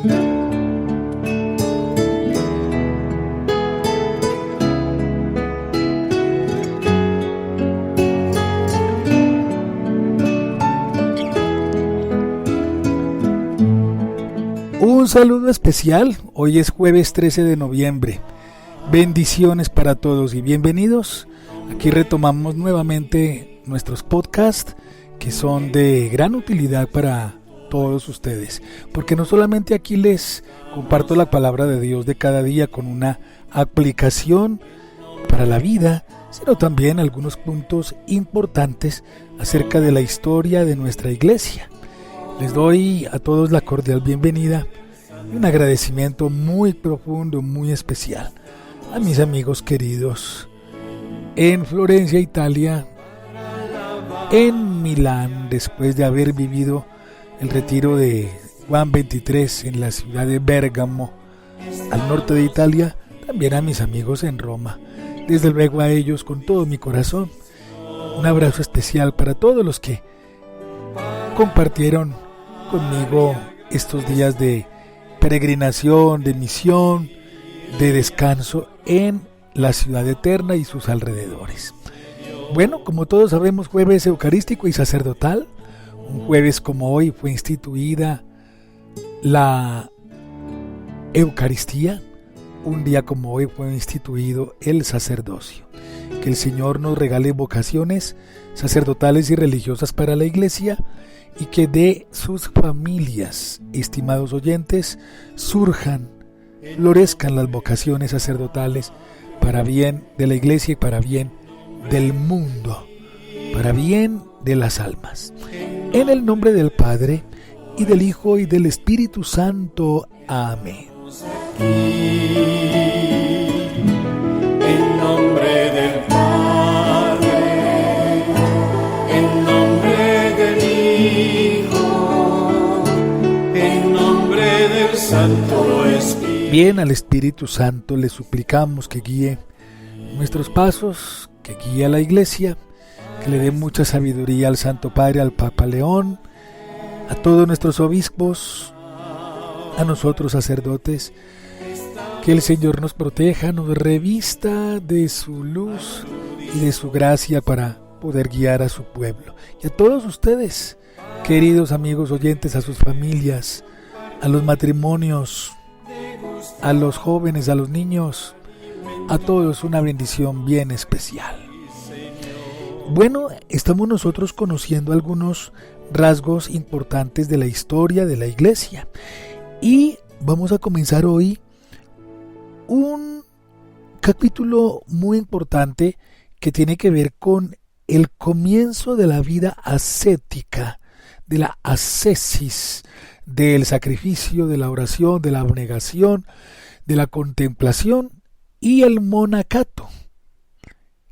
Un saludo especial, hoy es jueves 13 de noviembre, bendiciones para todos y bienvenidos. Aquí retomamos nuevamente nuestros podcasts que son de gran utilidad para todos ustedes, porque no solamente aquí les comparto la palabra de Dios de cada día con una aplicación para la vida, sino también algunos puntos importantes acerca de la historia de nuestra iglesia. Les doy a todos la cordial bienvenida y un agradecimiento muy profundo, muy especial a mis amigos queridos en Florencia, Italia, en Milán, después de haber vivido el retiro de Juan 23 en la ciudad de Bérgamo, al norte de Italia, también a mis amigos en Roma. Desde luego a ellos con todo mi corazón. Un abrazo especial para todos los que compartieron conmigo estos días de peregrinación, de misión, de descanso en la ciudad eterna y sus alrededores. Bueno, como todos sabemos, jueves eucarístico y sacerdotal. Un jueves como hoy fue instituida la Eucaristía. Un día como hoy fue instituido el sacerdocio. Que el Señor nos regale vocaciones sacerdotales y religiosas para la Iglesia y que de sus familias, estimados oyentes, surjan, florezcan las vocaciones sacerdotales para bien de la Iglesia y para bien del mundo, para bien de las almas. En el nombre del Padre, y del Hijo, y del Espíritu Santo. Amén. En nombre del Padre, en nombre del Hijo, en nombre del Santo Espíritu. Bien, al Espíritu Santo le suplicamos que guíe nuestros pasos, que guíe a la Iglesia, que le dé mucha sabiduría al Santo Padre, al Papa León, a todos nuestros obispos, a nosotros sacerdotes, que el Señor nos proteja, nos revista de su luz y de su gracia para poder guiar a su pueblo. Y a todos ustedes, queridos amigos oyentes, a sus familias, a los matrimonios, a los jóvenes, a los niños, a todos una bendición bien especial. Bueno, estamos nosotros conociendo algunos rasgos importantes de la historia de la Iglesia y vamos a comenzar hoy un capítulo muy importante que tiene que ver con el comienzo de la vida ascética, de la ascesis, del sacrificio, de la oración, de la abnegación, de la contemplación y el monacato.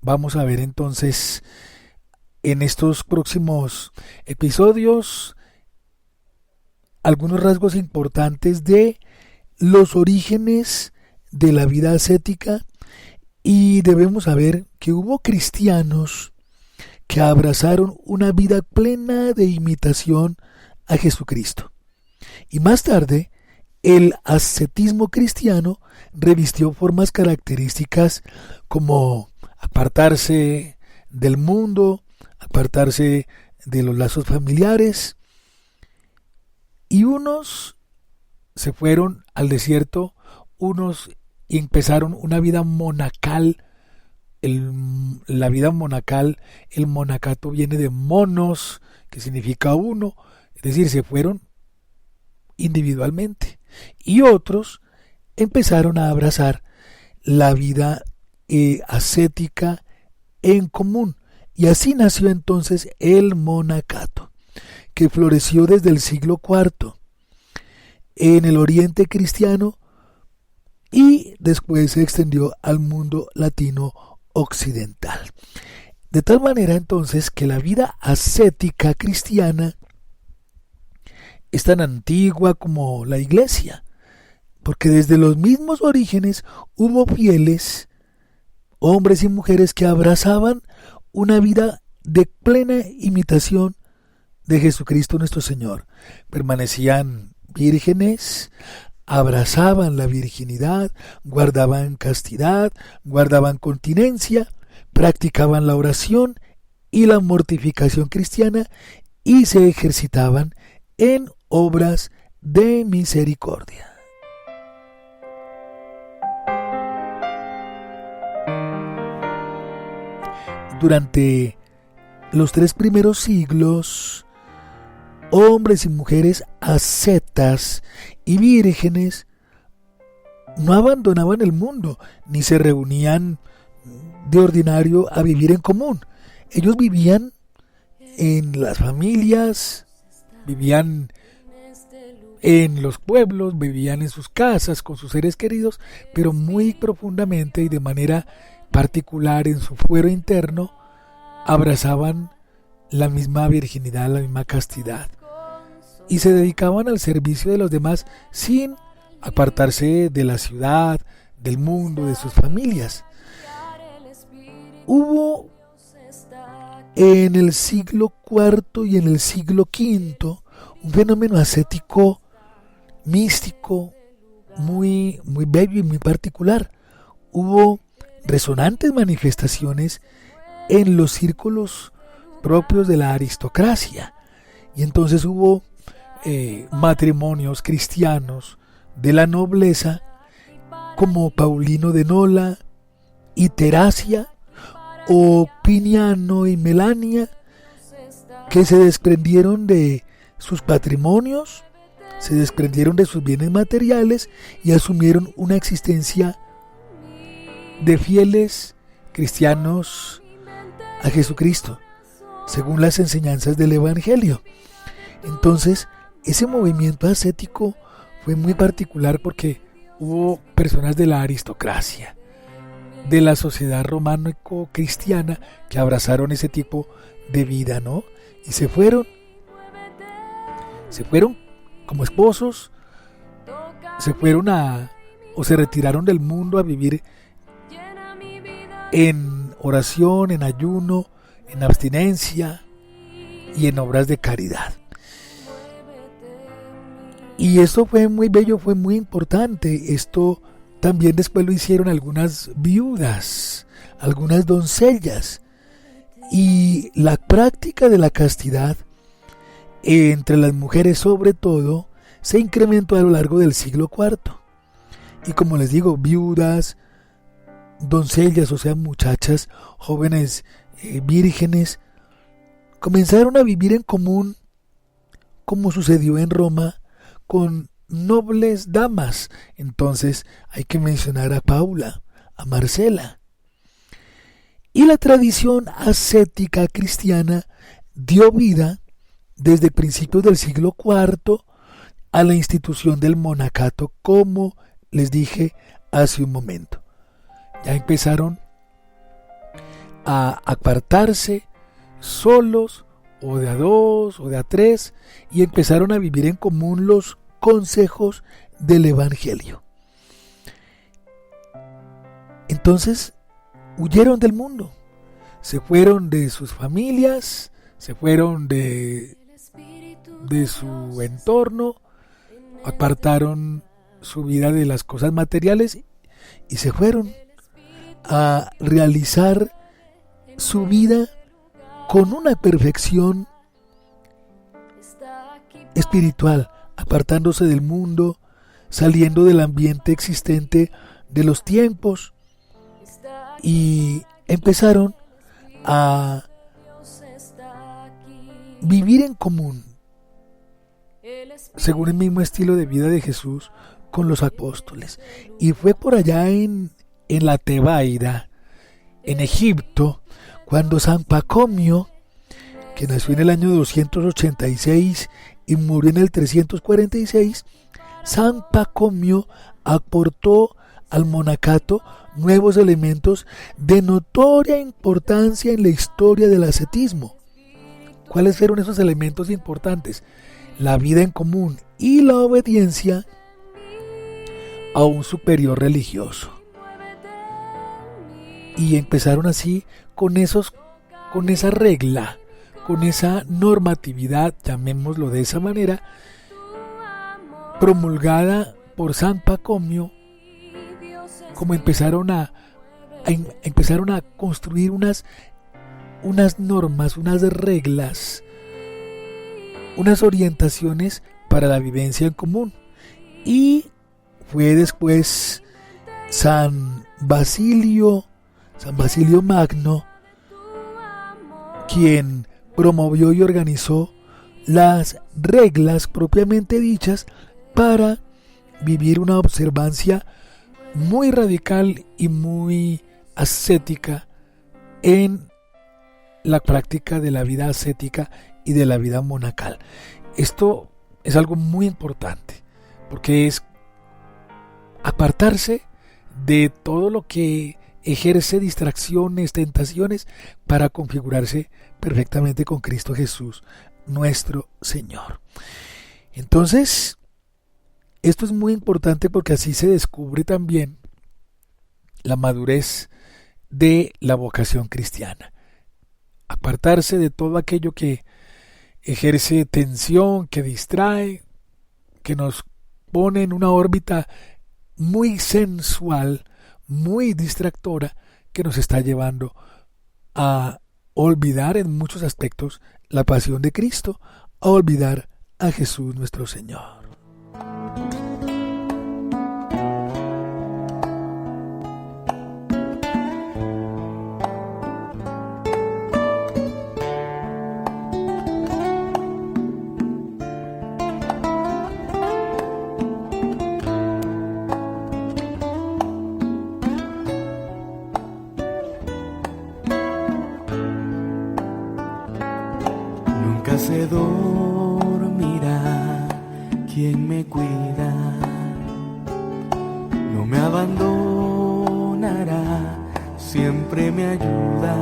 Vamos a ver entonces en estos próximos episodios algunos rasgos importantes de los orígenes de la vida ascética y debemos saber que hubo cristianos que abrazaron una vida plena de imitación a Jesucristo. Y más tarde, el ascetismo cristiano revistió formas características como apartarse del mundo, apartarse de los lazos familiares, y unos se fueron al desierto, unos empezaron una vida monacal. La vida monacal, el monacato viene de monos, que significa uno, es decir, se fueron individualmente, y otros empezaron a abrazar la vida ascética en común, y así nació entonces el monacato, que floreció desde el siglo IV en el Oriente cristiano y después se extendió al mundo latino occidental. De tal manera entonces que la vida ascética cristiana es tan antigua como la Iglesia, porque desde los mismos orígenes hubo fieles, hombres y mujeres que abrazaban una vida de plena imitación de Jesucristo nuestro Señor. Permanecían vírgenes, abrazaban la virginidad, guardaban castidad, guardaban continencia, practicaban la oración y la mortificación cristiana y se ejercitaban en obras de misericordia. Durante los 3 primeros siglos, hombres y mujeres ascetas y vírgenes no abandonaban el mundo, ni se reunían de ordinario a vivir en común. Ellos vivían en las familias, vivían en los pueblos, vivían en sus casas con sus seres queridos, pero muy profundamente y de manera particular en su fuero interno abrazaban la misma virginidad, la misma castidad, y se dedicaban al servicio de los demás sin apartarse de la ciudad, del mundo, de sus familias. Hubo en el siglo IV y en el siglo V un fenómeno ascético místico muy bello y muy particular. Hubo resonantes manifestaciones en los círculos propios de la aristocracia, y entonces hubo matrimonios cristianos de la nobleza como Paulino de Nola y Teracia, o Piniano y Melania, que se desprendieron de sus patrimonios, se desprendieron de sus bienes materiales y asumieron una existencia de fieles cristianos a Jesucristo, según las enseñanzas del Evangelio. Entonces, ese movimiento ascético fue muy particular porque hubo personas de la aristocracia, de la sociedad romano-cristiana, que abrazaron ese tipo de vida, ¿no? Y se fueron como esposos, o se retiraron del mundo a vivir en oración, en ayuno, en abstinencia y en obras de caridad. Y esto fue muy bello, fue muy importante. Esto también después lo hicieron algunas viudas, algunas doncellas. Y la práctica de la castidad entre las mujeres, sobre todo, se incrementó a lo largo del siglo IV. Y como les digo, viudas, doncellas, o sea, muchachas, jóvenes, vírgenes, comenzaron a vivir en común, como sucedió en Roma, con nobles damas. Entonces hay que mencionar a Paula, a Marcela. Y la tradición ascética cristiana dio vida desde principios del siglo IV a la institución del monacato, como les dije hace un momento. Ya empezaron a apartarse solos, o de a 2 o de a 3, y empezaron a vivir en común los consejos del Evangelio. Entonces huyeron del mundo, se fueron de sus familias, se fueron de su entorno, apartaron su vida de las cosas materiales y se fueron a realizar su vida con una perfección espiritual, apartándose del mundo, saliendo del ambiente existente de los tiempos, y empezaron a vivir en común, según el mismo estilo de vida de Jesús, con los apóstoles. Y fue por allá en la Tebaida, en Egipto, cuando San Pacomio, que nació en el año 286 y murió en el 346, San Pacomio aportó al monacato nuevos elementos de notoria importancia en la historia del ascetismo. ¿Cuáles fueron esos elementos importantes? La vida en común y la obediencia a un superior religioso. Y empezaron así con esa regla, con esa normatividad, llamémoslo de esa manera, promulgada por San Pacomio, como empezaron a construir unas normas, unas reglas, unas orientaciones para la vivencia en común. Y fue después San Basilio Magno quien promovió y organizó las reglas propiamente dichas para vivir una observancia muy radical y muy ascética en la práctica de la vida ascética y de la vida monacal. Esto es algo muy importante porque es apartarse de todo lo que ejerce distracciones, tentaciones, para configurarse perfectamente con Cristo Jesús, nuestro Señor. Entonces, esto es muy importante porque así se descubre también la madurez de la vocación cristiana. Apartarse de todo aquello que ejerce tensión, que distrae, que nos pone en una órbita muy sensual, muy distractora, que nos está llevando a olvidar en muchos aspectos la pasión de Cristo, a olvidar a Jesús nuestro Señor. Nunca se dormirá quien me cuida, no me abandonará, siempre me ayuda.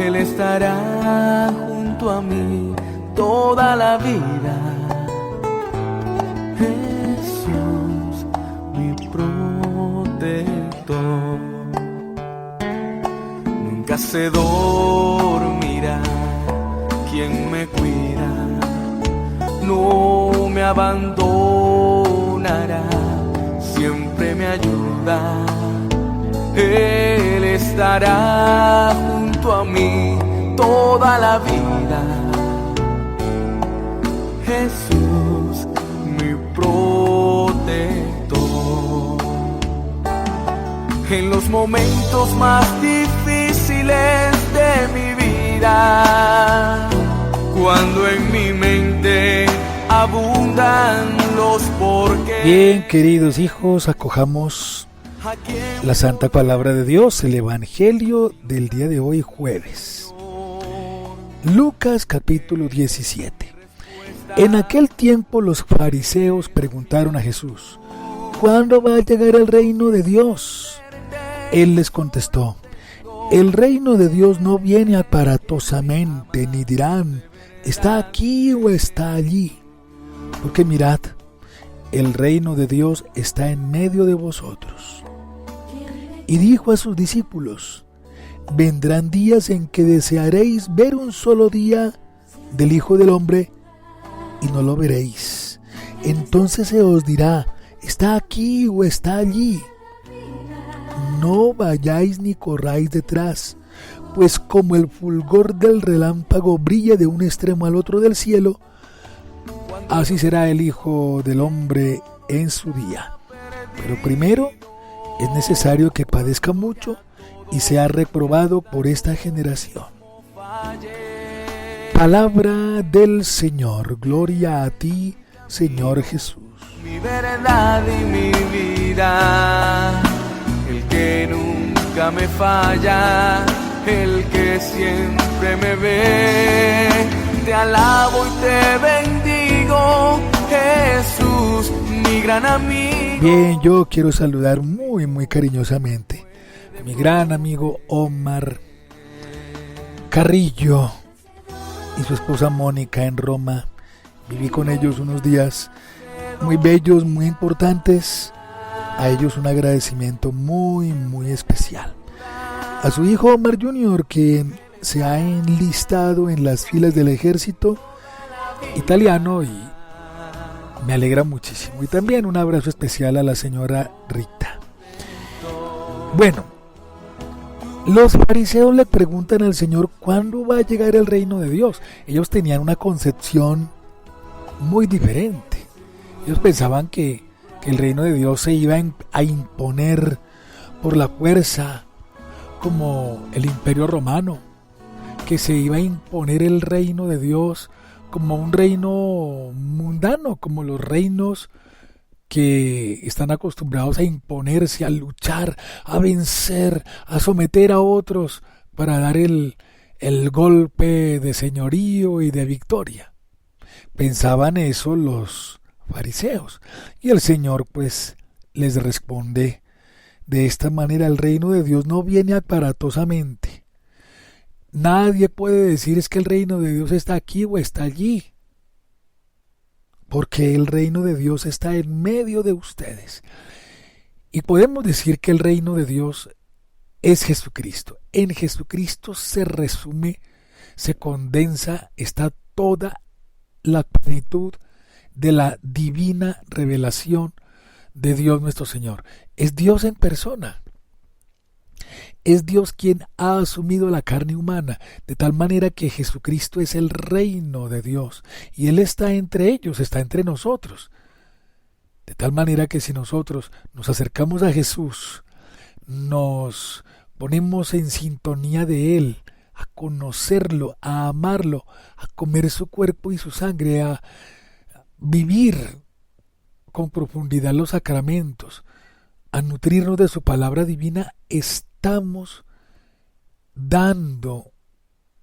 Él estará junto a mí toda la vida. Jesús, mi protector. Nunca se dormirá quien me cuida, no me abandonará, siempre me ayuda. Él estará junto a mí toda la vida. Jesús, mi protector. En los momentos más difíciles de mi vida, cuando en mi mente abundan los porqués. Bien, queridos hijos, acojamos la santa palabra de Dios, el Evangelio del día de hoy, jueves. Lucas capítulo 17. En aquel tiempo los fariseos preguntaron a Jesús: ¿cuándo va a llegar el reino de Dios? Él les contestó: el reino de Dios no viene aparatosamente, ni dirán, está aquí o está allí. Porque mirad, el reino de Dios está en medio de vosotros. Y dijo a sus discípulos: vendrán días en que desearéis ver un solo día del Hijo del Hombre, y no lo veréis. Entonces se os dirá, está aquí o está allí. No vayáis ni corráis detrás, pues como el fulgor del relámpago brilla de un extremo al otro del cielo, así será el Hijo del Hombre en su día. Pero primero es necesario que padezca mucho y sea reprobado por esta generación. Palabra del Señor. Gloria a ti, Señor Jesús. Mi verdad y mi vida, el que nunca me falla, el que siempre me ve. Te alabo y te bendigo, Jesús, mi gran amigo. Bien, yo quiero saludar muy cariñosamente a mi gran amigo Omar Carrillo y su esposa Mónica en Roma. Viví con ellos unos días muy bellos, muy importantes. A ellos un agradecimiento muy especial. A su hijo Omar Jr., que se ha enlistado en las filas del ejército italiano y me alegra muchísimo. Y también un abrazo especial a la señora Rita. Bueno, los fariseos le preguntan al Señor cuándo va a llegar el reino de Dios. Ellos tenían una concepción muy diferente. Ellos pensaban que el reino de Dios se iba a imponer por la fuerza, como el Imperio Romano, que se iba a imponer el reino de Dios como un reino mundano, como los reinos que están acostumbrados a imponerse, a luchar, a vencer, a someter a otros para dar el golpe de señorío y de victoria. Pensaban eso los fariseos, y el Señor pues les responde de esta manera: el reino de Dios no viene aparatosamente. Nadie puede decir es que el reino de Dios está aquí o está allí, porque el reino de Dios está en medio de ustedes. Y podemos decir que el reino de Dios es Jesucristo. En Jesucristo se resume, se condensa, está toda la plenitud de la divina revelación de Dios nuestro Señor. Es Dios en persona. Es Dios quien ha asumido la carne humana, de tal manera que Jesucristo es el reino de Dios, y Él está entre ellos, está entre nosotros. De tal manera que si nosotros nos acercamos a Jesús, nos ponemos en sintonía de Él, a conocerlo, a amarlo, a comer su cuerpo y su sangre, a vivir con profundidad los sacramentos, a nutrirnos de su palabra divina, estamos dando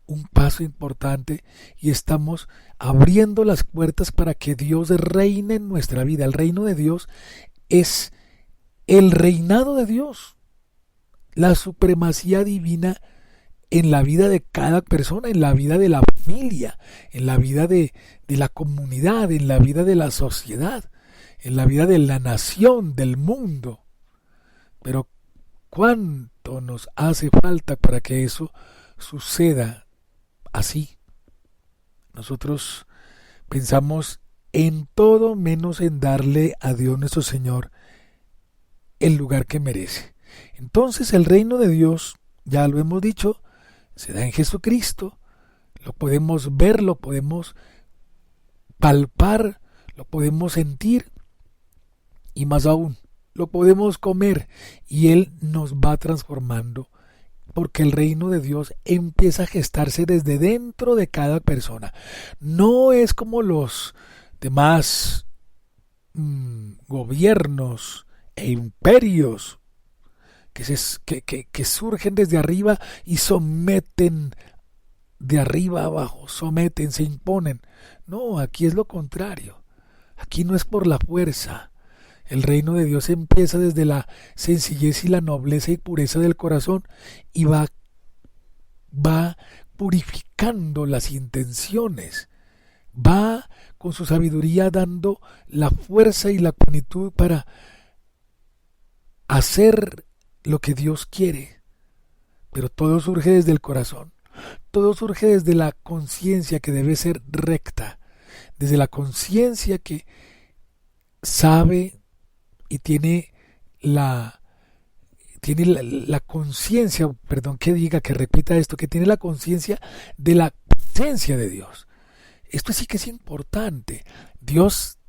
un paso importante y estamos abriendo las puertas para que Dios reine en nuestra vida. El reino de Dios es el reinado de Dios, la supremacía divina en la vida de cada persona, en la vida de la familia, en la vida de la comunidad, en la vida de la sociedad, en la vida de la nación, del mundo. Pero ¿cuánto nos hace falta para que eso suceda así? Nosotros pensamos en todo menos en darle a Dios nuestro Señor el lugar que merece. Entonces el reino de Dios, ya lo hemos dicho, se da en Jesucristo. Lo podemos ver, lo podemos palpar, lo podemos sentir, y más aún, lo podemos comer, y Él nos va transformando, porque el reino de Dios empieza a gestarse desde dentro de cada persona. No es como los demás gobiernos e imperios que surgen desde arriba y someten de arriba abajo, someten, se imponen. No, aquí es lo contrario. Aquí no es por la fuerza. El reino de Dios empieza desde la sencillez y la nobleza y pureza del corazón, y va purificando las intenciones, va con su sabiduría dando la fuerza y la plenitud para hacer lo que Dios quiere. Pero todo surge desde el corazón, todo surge desde la conciencia que debe ser recta, desde la conciencia que sabe y tiene la conciencia, perdón que diga, que repita esto, que tiene la conciencia de la presencia de Dios. Esto sí que es importante. Dios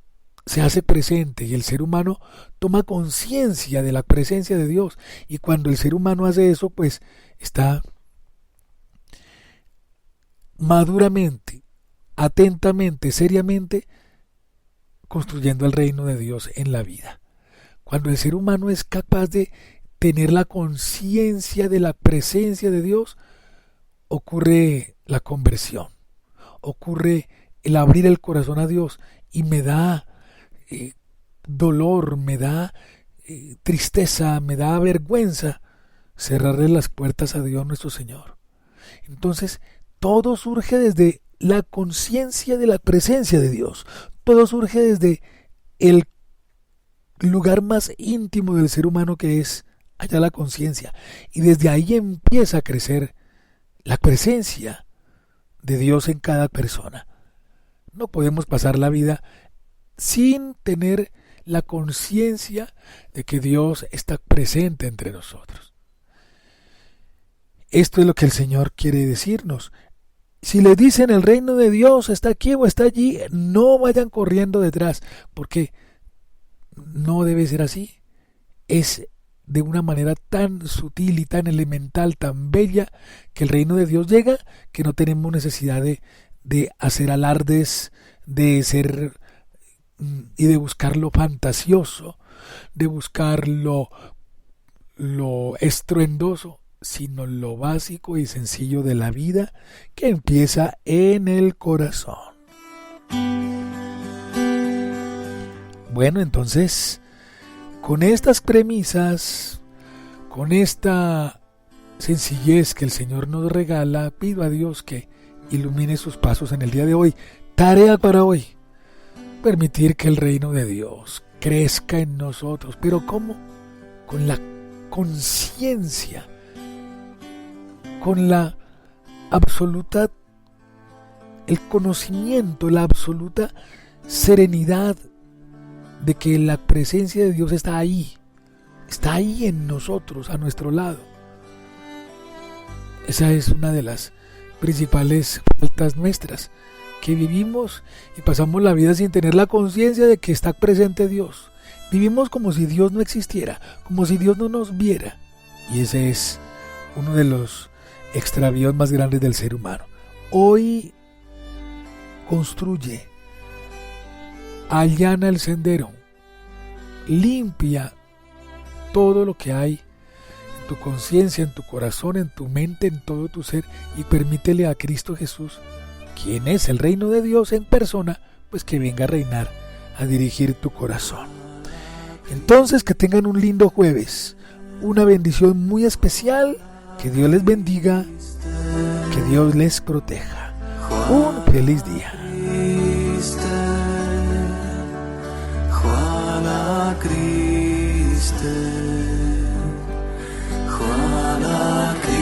se hace presente y el ser humano toma conciencia de la presencia de Dios, y cuando el ser humano hace eso, pues está maduramente, atentamente, seriamente construyendo el reino de Dios en la vida. Cuando el ser humano es capaz de tener la conciencia de la presencia de Dios, ocurre la conversión, ocurre el abrir el corazón a Dios, y me da dolor, me da tristeza, me da vergüenza cerrarle las puertas a Dios nuestro Señor. Entonces, todo surge desde la conciencia de la presencia de Dios, todo surge desde el lugar más íntimo del ser humano, que es allá la conciencia, y desde ahí empieza a crecer la presencia de Dios en cada persona. No podemos pasar la vida sin tener la conciencia de que Dios está presente entre nosotros. Esto es lo que el Señor quiere decirnos. Si le dicen el reino de Dios está aquí o está allí, no vayan corriendo detrás, porque no debe ser así. Es de una manera tan sutil y tan elemental, tan bella, que el reino de Dios llega, que no tenemos necesidad de hacer alardes, de ser y de buscar lo fantasioso, de buscar lo estruendoso, sino lo básico y sencillo de la vida, que empieza en el corazón. Bueno, entonces, con estas premisas, con esta sencillez que el Señor nos regala, pido a Dios que ilumine sus pasos en el día de hoy. Tarea para hoy: permitir que el reino de Dios crezca en nosotros. ¿Pero cómo? Con la conciencia, con la absoluta, el conocimiento, la absoluta serenidad de que la presencia de Dios está ahí en nosotros, a nuestro lado. Esa es una de las principales faltas nuestras, que vivimos y pasamos la vida sin tener la conciencia de que está presente Dios. Vivimos como si Dios no existiera, como si Dios no nos viera. Y ese es uno de los extravíos más grandes del ser humano. Hoy construye, allana el sendero, limpia todo lo que hay en tu conciencia, en tu corazón, en tu mente, en todo tu ser, y permítele a Cristo Jesús, quien es el reino de Dios en persona, pues que venga a reinar, a dirigir tu corazón. Entonces, que tengan un lindo jueves, una bendición muy especial, que Dios les bendiga, que Dios les proteja. Un feliz día. Chwała Chryste, chwała Chryste.